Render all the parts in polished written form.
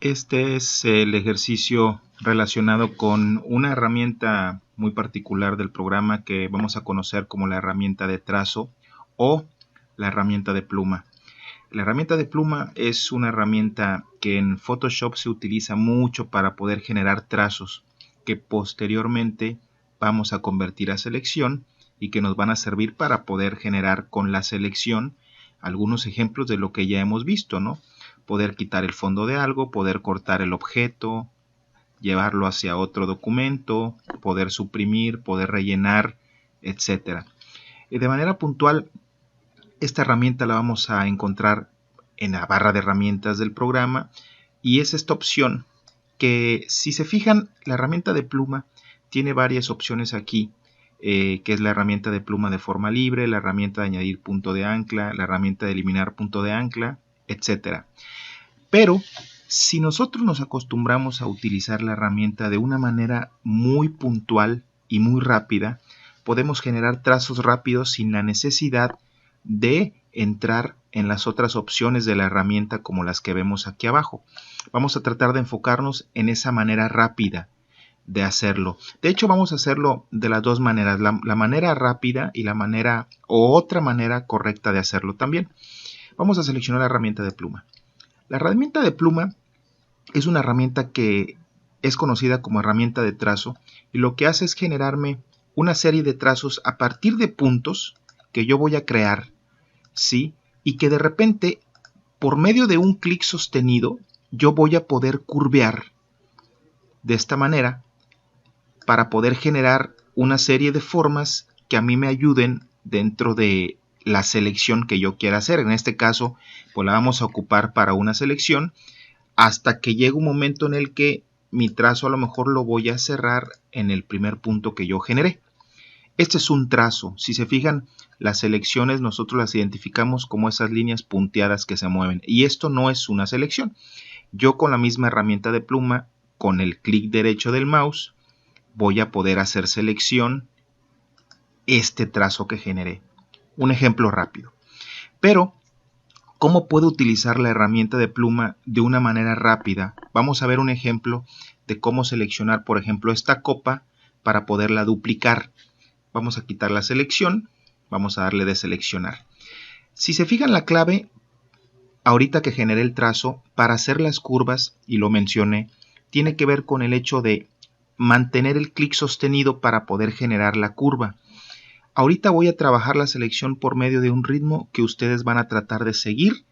Este es el ejercicio relacionado con una herramienta muy particular del programa que vamos a conocer como la herramienta de trazo o la herramienta de pluma. La herramienta de pluma es una herramienta que en Photoshop se utiliza mucho para poder generar trazos que posteriormente vamos a convertir a selección y que nos van a servir para poder generar con la selección algunos ejemplos de lo que ya hemos visto, ¿no? Poder quitar el fondo de algo, poder cortar el objeto, llevarlo hacia otro documento, poder suprimir, poder rellenar, etc. De manera puntual, esta herramienta la vamos a encontrar en la barra de herramientas del programa y es esta opción que, si se fijan, la herramienta de pluma tiene varias opciones aquí, que es la herramienta de pluma de forma libre, la herramienta de añadir punto de ancla, la herramienta de eliminar punto de ancla, etc. Pero si nosotros nos acostumbramos a utilizar la herramienta de una manera muy puntual y muy rápida, podemos generar trazos rápidos sin la necesidad de entrar en las otras opciones de la herramienta como las que vemos aquí abajo. Vamos a tratar de enfocarnos en esa manera rápida de hacerlo. De hecho, vamos a hacerlo de las dos maneras, la manera rápida y la manera o otra manera correcta de hacerlo también. Vamos a seleccionar la herramienta de pluma. La herramienta de pluma es una herramienta que es conocida como herramienta de trazo y lo que hace es generarme una serie de trazos a partir de puntos que yo voy a crear, ¿sí? Y que de repente, por medio de un clic sostenido, yo voy a poder curvear de esta manera para poder generar una serie de formas que a mí me ayuden dentro de la selección que yo quiera hacer. En este caso, pues la vamos a ocupar para una selección hasta que llegue un momento en el que mi trazo a lo mejor lo voy a cerrar en el primer punto que yo generé. Este es un trazo. Si se fijan, las selecciones nosotros las identificamos como esas líneas punteadas que se mueven. Y esto no es una selección. Yo con la misma herramienta de pluma, con el clic derecho del mouse, voy a poder hacer selección este trazo que generé. Un ejemplo rápido. Pero, ¿cómo puedo utilizar la herramienta de pluma de una manera rápida? Vamos a ver un ejemplo de cómo seleccionar, por ejemplo, esta copa para poderla duplicar. Vamos a quitar la selección, vamos a darle de seleccionar. Si se fijan, la clave, ahorita que generé el trazo, para hacer las curvas, y lo mencioné, tiene que ver con el hecho de mantener el clic sostenido para poder generar la curva. Ahorita voy a trabajar la selección por medio de un ritmo que ustedes van a tratar de seguir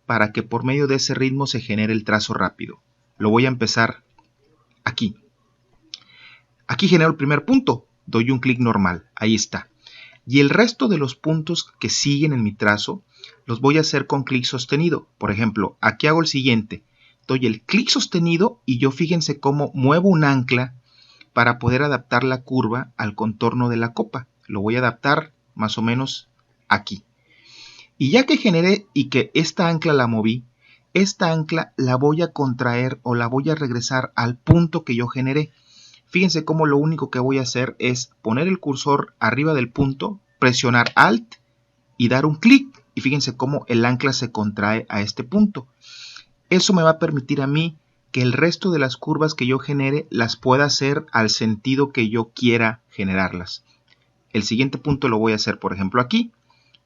para que por medio de ese ritmo se genere el trazo rápido. Lo voy a empezar aquí. Aquí genero el primer punto, doy un clic normal, ahí está. Y el resto de los puntos que siguen en mi trazo los voy a hacer con clic sostenido. Por ejemplo, aquí hago el siguiente, doy el clic sostenido y yo fíjense cómo muevo un ancla para poder adaptar la curva al contorno de la copa. Lo voy a adaptar más o menos aquí. Y ya que generé y que esta ancla la moví, esta ancla la voy a contraer o la voy a regresar al punto que yo generé. Fíjense cómo lo único que voy a hacer es poner el cursor arriba del punto, presionar Alt y dar un clic. Y fíjense cómo el ancla se contrae a este punto. Eso me va a permitir a mí que el resto de las curvas que yo genere las pueda hacer al sentido que yo quiera generarlas. El siguiente punto lo voy a hacer, por ejemplo, aquí.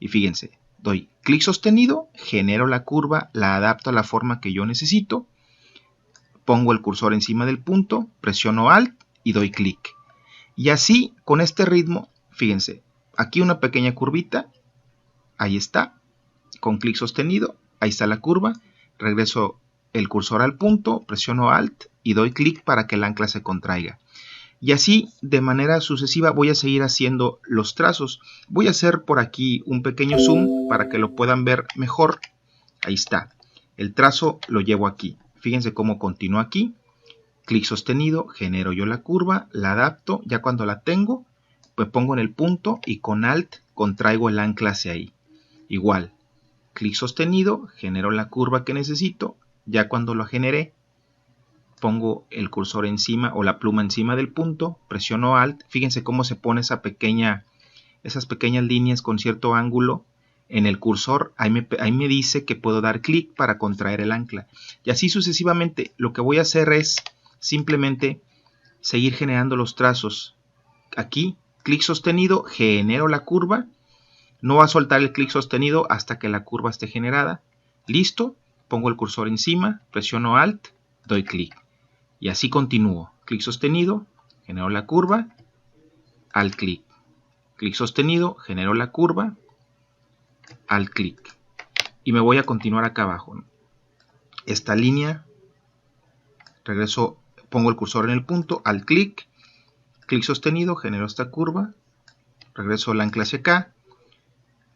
Y fíjense, doy clic sostenido, genero la curva, la adapto a la forma que yo necesito, pongo el cursor encima del punto, presiono Alt y doy clic. Y así, con este ritmo, fíjense, aquí una pequeña curvita, ahí está, con clic sostenido, ahí está la curva, regreso el cursor al punto, presiono Alt y doy clic para que el ancla se contraiga. Y así, de manera sucesiva, voy a seguir haciendo los trazos. Voy a hacer por aquí un pequeño zoom para que lo puedan ver mejor. Ahí está. El trazo lo llevo aquí. Fíjense cómo continúa aquí. Clic sostenido, genero yo la curva, la adapto. Ya cuando la tengo, pues pongo en el punto y con Alt contraigo el ancla hacia ahí. Igual, clic sostenido, genero la curva que necesito. Ya cuando lo generé, pongo el cursor encima o la pluma encima del punto, presiono Alt, fíjense cómo se pone esas pequeñas líneas con cierto ángulo en el cursor, ahí me dice que puedo dar clic para contraer el ancla. Y así sucesivamente. Lo que voy a hacer es simplemente seguir generando los trazos. Aquí, clic sostenido, genero la curva. No va a soltar el clic sostenido hasta que la curva esté generada. Listo, pongo el cursor encima, presiono Alt, doy clic. Y así continúo. Clic sostenido, genero la curva, Alt clic. Clic sostenido, genero la curva, Alt clic. Y me voy a continuar acá abajo. Esta línea, regreso, pongo el cursor en el punto, Alt clic, clic sostenido, genero esta curva, regreso el ancla hacia acá,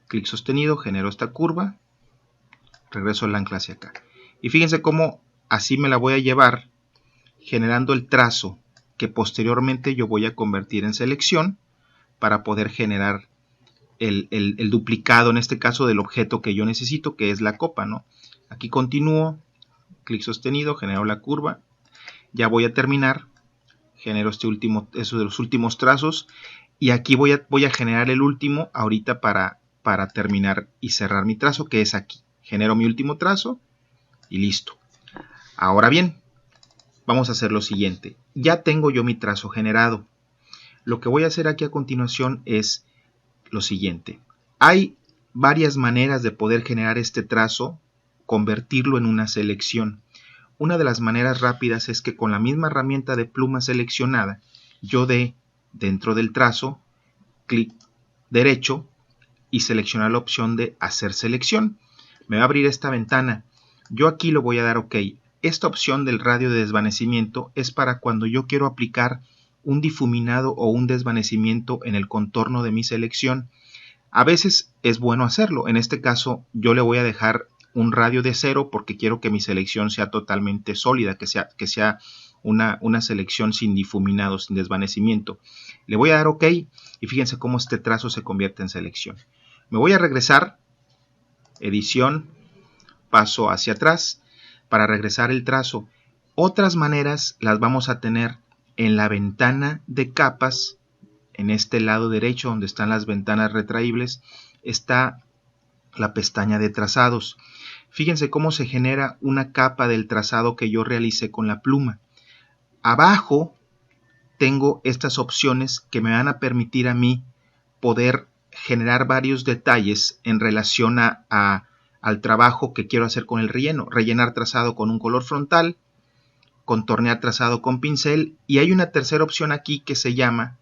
clic sostenido, genero esta curva, regreso el ancla hacia acá. Y fíjense cómo así me la voy a llevar generando el trazo que posteriormente yo voy a convertir en selección para poder generar el duplicado, en este caso del objeto que yo necesito, que es la copa, ¿no? Aquí continúo, clic sostenido, genero la curva, ya voy a terminar, genero eso de los últimos trazos, y aquí voy a generar el último ahorita para terminar y cerrar mi trazo, que es aquí. Genero mi último trazo y listo. Ahora bien, vamos a hacer lo siguiente. Ya tengo yo mi trazo generado. Lo que voy a hacer aquí a continuación es lo siguiente. Hay varias maneras de poder generar este trazo, convertirlo en una selección. Una de las maneras rápidas es que con la misma herramienta de pluma seleccionada, yo dé dentro del trazo, clic derecho y seleccionar la opción de hacer selección. Me va a abrir esta ventana. Yo aquí lo voy a dar OK. Esta opción del radio de desvanecimiento es para cuando yo quiero aplicar un difuminado o un desvanecimiento en el contorno de mi selección. A veces es bueno hacerlo. En este caso yo le voy a dejar un radio de 0 porque quiero que mi selección sea totalmente sólida, que sea una selección sin difuminado, sin desvanecimiento. Le voy a dar OK y fíjense cómo este trazo se convierte en selección. Me voy a regresar, edición, paso hacia atrás para regresar el trazo. Otras maneras las vamos a tener en la ventana de capas. En este lado derecho donde están las ventanas retraíbles está la pestaña de trazados. Fíjense cómo se genera una capa del trazado que yo realicé con la pluma. Abajo tengo estas opciones que me van a permitir a mí poder generar varios detalles en relación al trabajo que quiero hacer con el relleno. Rellenar trazado con un color frontal, contornear trazado con pincel, y hay una tercera opción aquí que se llama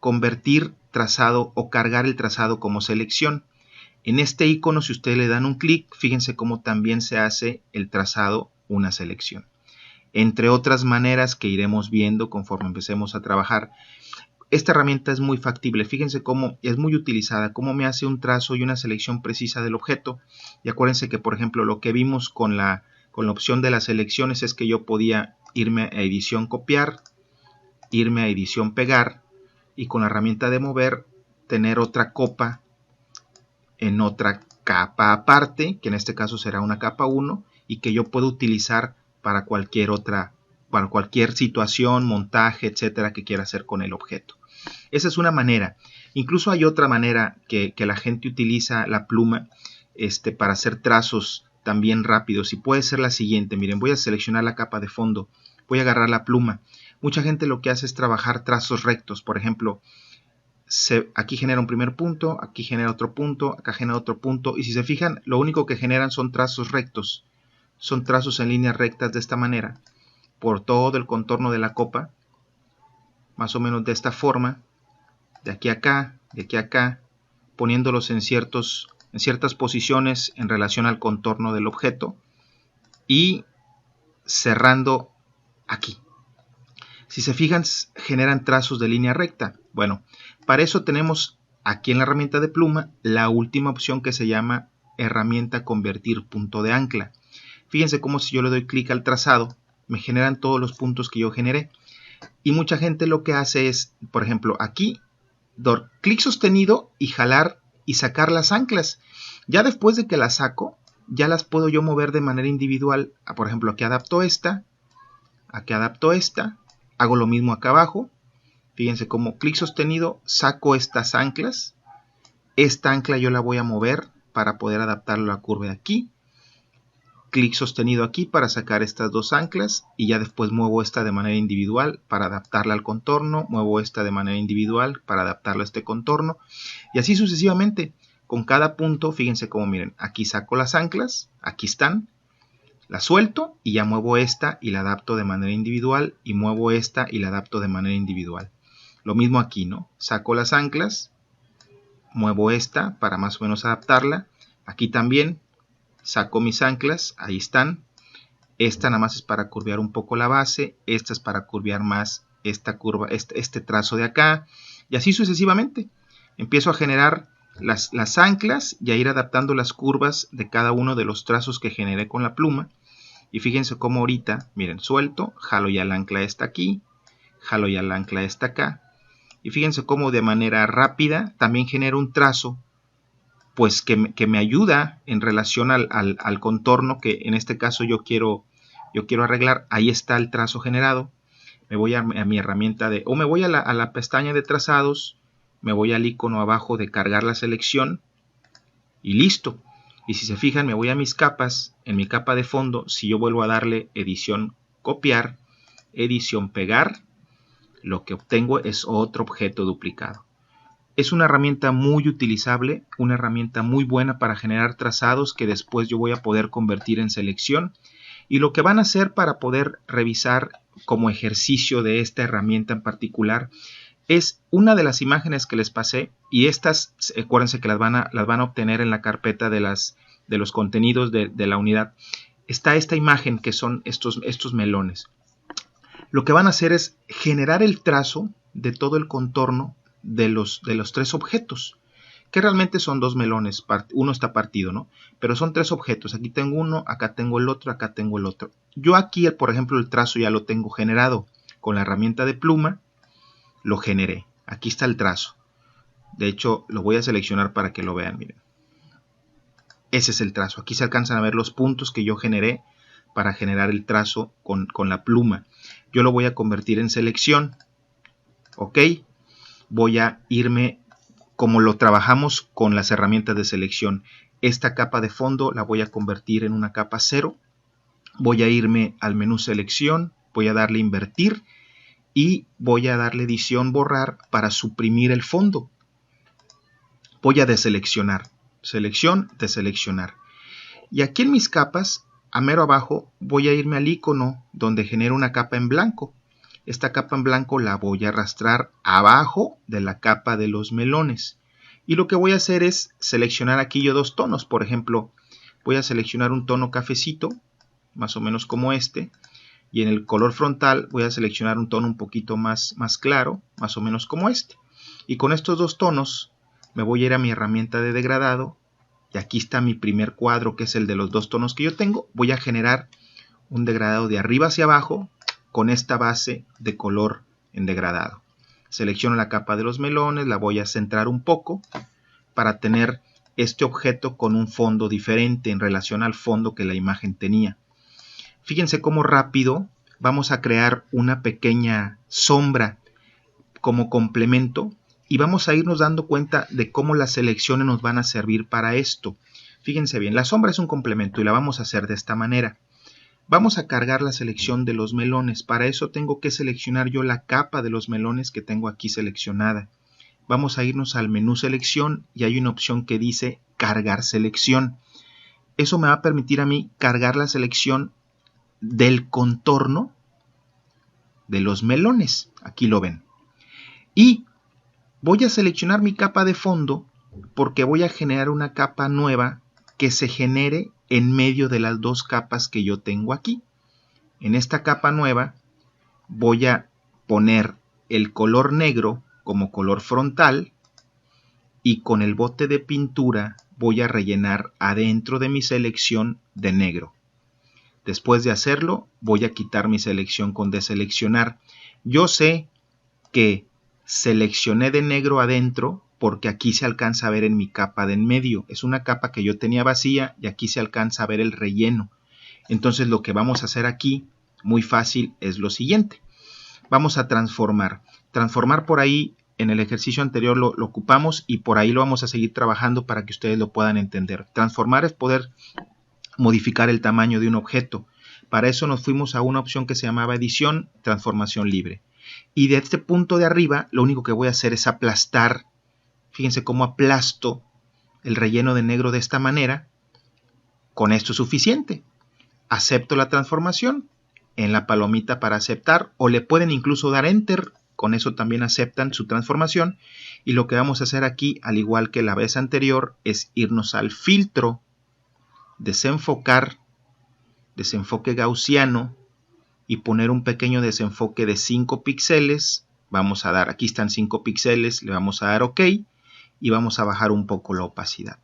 convertir trazado o cargar el trazado como selección. En este icono, si ustedes le dan un clic, fíjense cómo también se hace el trazado una selección. Entre otras maneras que iremos viendo conforme empecemos a trabajar. Esta herramienta es muy factible. Fíjense cómo es muy utilizada, cómo me hace un trazo y una selección precisa del objeto. Y acuérdense que, por ejemplo, lo que vimos con la opción de las selecciones es que yo podía irme a edición copiar, irme a edición pegar, y con la herramienta de mover tener otra copa en otra capa aparte, que en este caso será una capa 1, y que yo puedo utilizar para cualquier situación, montaje, etcétera, que quiera hacer con el objeto. Esa es una manera. Incluso hay otra manera que la gente utiliza la pluma para hacer trazos también rápidos, y puede ser la siguiente. Miren, voy a seleccionar la capa de fondo, voy a agarrar la pluma. Mucha gente lo que hace es trabajar trazos rectos. Por ejemplo, aquí genera un primer punto, aquí genera otro punto, acá genera otro punto, y si se fijan, lo único que generan son trazos rectos. Son trazos en líneas rectas de esta manera, por todo el contorno de la copa, más o menos de esta forma, de aquí a acá, de aquí a acá, poniéndolos en ciertas posiciones en relación al contorno del objeto y cerrando aquí. Si se fijan, generan trazos de línea recta. Bueno, para eso tenemos aquí en la herramienta de pluma la última opción que se llama herramienta convertir punto de ancla. Fíjense cómo si yo le doy clic al trazado, me generan todos los puntos que yo generé. Y mucha gente lo que hace es, por ejemplo, aquí, dar clic sostenido y jalar y sacar las anclas. Ya después de que las saco, ya las puedo yo mover de manera individual. Por ejemplo, aquí adapto esta, hago lo mismo acá abajo. Fíjense cómo clic sostenido, saco estas anclas. Esta ancla yo la voy a mover para poder adaptarlo a la curva de aquí. Clic sostenido aquí para sacar estas dos anclas y ya después muevo esta de manera individual para adaptarla al contorno, muevo esta de manera individual para adaptarla a este contorno y así sucesivamente. Con cada punto, fíjense cómo miren, aquí saco las anclas, aquí están, las suelto y ya muevo esta y la adapto de manera individual y muevo esta y la adapto de manera individual. Lo mismo aquí, ¿no? Saco las anclas, muevo esta para más o menos adaptarla, aquí también. Saco mis anclas, ahí están. Esta nada más es para curvear un poco la base, esta es para curvear más esta curva, este trazo de acá, y así sucesivamente. Empiezo a generar las anclas y a ir adaptando las curvas de cada uno de los trazos que generé con la pluma. Y fíjense cómo ahorita, miren, suelto, jalo ya la ancla esta aquí, jalo ya la ancla esta acá. Y fíjense cómo de manera rápida también genero un trazo pues que me ayuda en relación al contorno que en este caso yo quiero arreglar. Ahí está el trazo generado. Me voy a mi herramienta me voy a la pestaña de trazados, me voy al icono abajo de cargar la selección y listo. Y si se fijan, me voy a mis capas, en mi capa de fondo, si yo vuelvo a darle edición copiar, edición pegar, lo que obtengo es otro objeto duplicado. Es una herramienta muy utilizable, una herramienta muy buena para generar trazados que después yo voy a poder convertir en selección. Y lo que van a hacer para poder revisar como ejercicio de esta herramienta en particular es una de las imágenes que les pasé, y estas, acuérdense que las van a obtener en la carpeta de los contenidos de la unidad. Está esta imagen que son estos melones. Lo que van a hacer es generar el trazo de todo el contorno de los tres objetos, que realmente son dos melones, uno está partido, ¿no? Pero son tres objetos, aquí tengo uno, acá tengo el otro, acá tengo el otro. Yo aquí, por ejemplo, el trazo ya lo tengo generado, con la herramienta de pluma, lo generé, aquí está el trazo. De hecho, lo voy a seleccionar para que lo vean, miren. Ese es el trazo, aquí se alcanzan a ver los puntos que yo generé para generar el trazo con la pluma. Yo lo voy a convertir en selección, ¿ok? Voy a irme como lo trabajamos con las herramientas de selección. Esta capa de fondo la voy a convertir en una capa 0. Voy a irme al menú selección, voy a darle invertir y voy a darle edición borrar para suprimir el fondo. Voy a deseleccionar, selección, deseleccionar. Y aquí en mis capas, a mero abajo, voy a irme al icono donde genero una capa en blanco. Esta capa en blanco la voy a arrastrar abajo de la capa de los melones. Y lo que voy a hacer es seleccionar aquí yo dos tonos. Por ejemplo, voy a seleccionar un tono cafecito, más o menos como este. Y en el color frontal voy a seleccionar un tono un poquito más claro, más o menos como este. Y con estos dos tonos me voy a ir a mi herramienta de degradado. Y aquí está mi primer cuadro, que es el de los dos tonos que yo tengo. Voy a generar un degradado de arriba hacia abajo, con esta base de color en degradado. Selecciono la capa de los melones, la voy a centrar un poco para tener este objeto con un fondo diferente en relación al fondo que la imagen tenía. Fíjense cómo rápido vamos a crear una pequeña sombra como complemento y vamos a irnos dando cuenta de cómo las selecciones nos van a servir para esto. Fíjense bien, la sombra es un complemento y la vamos a hacer de esta manera. Vamos a cargar la selección de los melones. Para eso tengo que seleccionar yo la capa de los melones que tengo aquí seleccionada. Vamos a irnos al menú selección y hay una opción que dice cargar selección. Eso me va a permitir a mí cargar la selección del contorno de los melones. Aquí lo ven. Y voy a seleccionar mi capa de fondo porque voy a generar una capa nueva que se genere en medio de las dos capas que yo tengo aquí. En esta capa nueva voy a poner el color negro como color frontal y con el bote de pintura voy a rellenar adentro de mi selección de negro. Después de hacerlo voy a quitar mi selección con deseleccionar. Yo sé que seleccioné de negro adentro porque aquí se alcanza a ver en mi capa de en medio. Es una capa que yo tenía vacía y aquí se alcanza a ver el relleno. Entonces lo que vamos a hacer aquí, muy fácil, es lo siguiente. Vamos a transformar. Transformar por ahí en el ejercicio anterior lo ocupamos y por ahí lo vamos a seguir trabajando para que ustedes lo puedan entender. Transformar es poder modificar el tamaño de un objeto. Para eso nos fuimos a una opción que se llamaba edición, transformación libre. Y de este punto de arriba, lo único que voy a hacer es aplastar. Fíjense cómo aplasto el relleno de negro de esta manera. Con esto es suficiente. Acepto la transformación en la palomita para aceptar, o le pueden incluso dar enter. Con eso también aceptan su transformación. Y lo que vamos a hacer aquí, al igual que la vez anterior, es irnos al filtro, desenfocar, desenfoque gaussiano, y poner un pequeño desenfoque de 5 píxeles. Vamos a dar, aquí están 5 píxeles, le vamos a dar OK y vamos a bajar un poco la opacidad.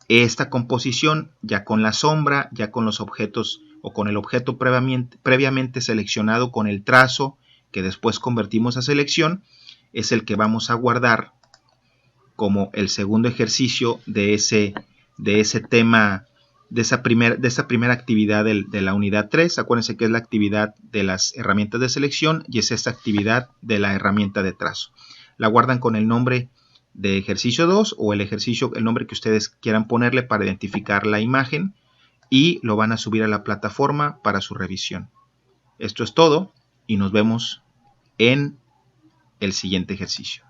Esta composición, ya con la sombra, ya con los objetos o con el objeto previamente seleccionado con el trazo que después convertimos a selección, es el que vamos a guardar como el segundo ejercicio de ese tema, de esa primera actividad de la unidad 3. Acuérdense que es la actividad de las herramientas de selección y es esta actividad de la herramienta de trazo. La guardan con el nombre de ejercicio 2 o el nombre que ustedes quieran ponerle para identificar la imagen, y lo van a subir a la plataforma para su revisión. Esto es todo y nos vemos en el siguiente ejercicio.